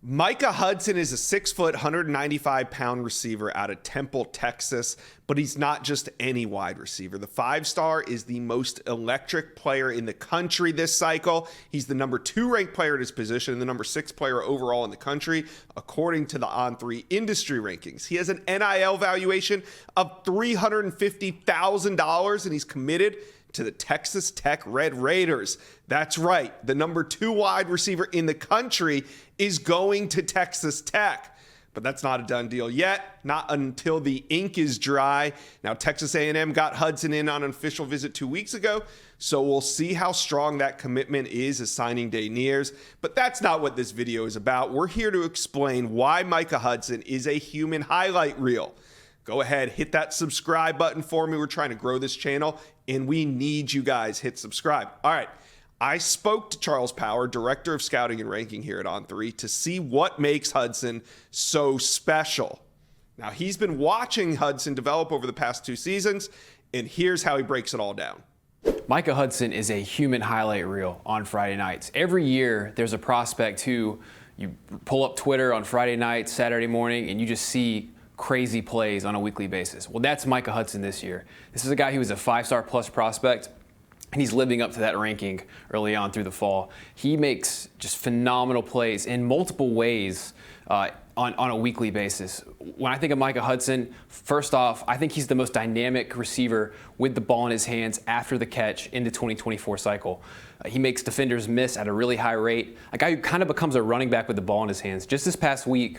Micah Hudson is a 6-foot, 195-pound receiver out of Temple, Texas, but he's not just any wide receiver. The 5-star is the most electric player in the country this cycle. He's the number 2 ranked player at his position and the number 6 player overall in the country, according to the On3 industry rankings. He has an NIL valuation of $350,000, and he's committed to the Texas Tech Red Raiders. That's right. The number 2 wide receiver in the country is going to Texas Tech. But that's not a done deal yet, not until the ink is dry. Now, Texas A&M got Hudson in on an official visit 2 weeks ago, so we'll see how strong that commitment is as signing day nears. But that's not what this video is about. We're here to explain why Micah Hudson is a human highlight reel. Go ahead, hit that subscribe button for me. We're trying to grow this channel, and we need you guys. Hit subscribe. All right. I spoke to Charles Power, Director of Scouting and Ranking here at On3, to see what makes Hudson so special. Now, he's been watching Hudson develop over the past 2 seasons, and here's how he breaks it all down. Micah Hudson is a human highlight reel on Friday nights. Every year, there's a prospect who you pull up Twitter on Friday night, Saturday morning, and you just see crazy plays on a weekly basis. Well, that's Micah Hudson this year. This is a guy who was a 5-star plus prospect, and he's living up to that ranking early on through the fall. He makes just phenomenal plays in multiple ways on a weekly basis. When I think of Micah Hudson, first off, I think he's the most dynamic receiver with the ball in his hands after the catch in the 2024 cycle. He makes defenders miss at a really high rate, a guy who kind of becomes a running back with the ball in his hands. Just this past week,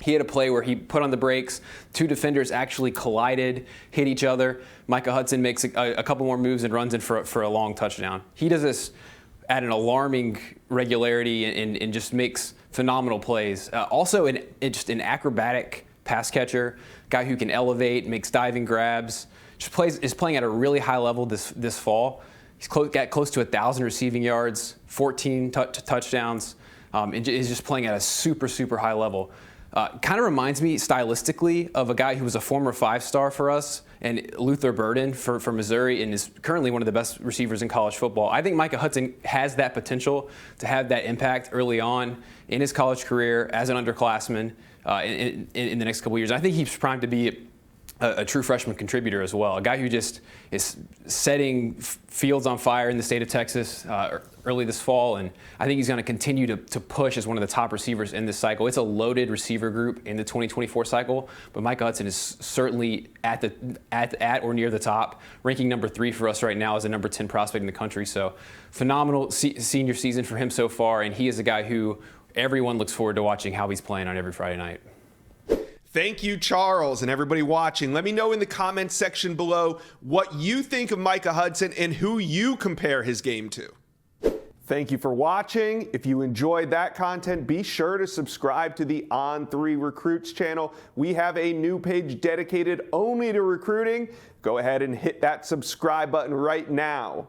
he had a play where he put on the brakes, 2 defenders actually collided, hit each other. Micah Hudson makes a couple more moves and runs in for a long touchdown. He does this at an alarming regularity and just makes phenomenal plays. Also, just an acrobatic pass catcher, guy who can elevate, makes diving grabs, is playing at a really high level this fall. He's got close to 1,000 receiving yards, 14 touchdowns, and is just playing at a super, super high level. Kind of reminds me stylistically of a guy who was a former 5-star for us, and Luther Burden for Missouri, and is currently one of the best receivers in college football. I think Micah Hudson has that potential to have that impact early on in his college career as an underclassman in the next couple years. I think he's primed to be a true freshman contributor as well, a guy who just is setting fields on fire in the state of Texas early this fall, and I think he's going to continue to push as one of the top receivers in this cycle. It's a loaded receiver group in the 2024 cycle, but Micah Hudson is certainly at or near the top, ranking number 3 for us right now as a number 10 prospect in the country. So phenomenal senior season for him so far, and he is a guy who everyone looks forward to watching how he's playing on every Friday night. Thank you, Charles, and everybody watching. Let me know in the comments section below what you think of Micah Hudson and who you compare his game to. Thank you for watching. If you enjoyed that content, be sure to subscribe to the On3 Recruits channel. We have a new page dedicated only to recruiting. Go ahead and hit that subscribe button right now.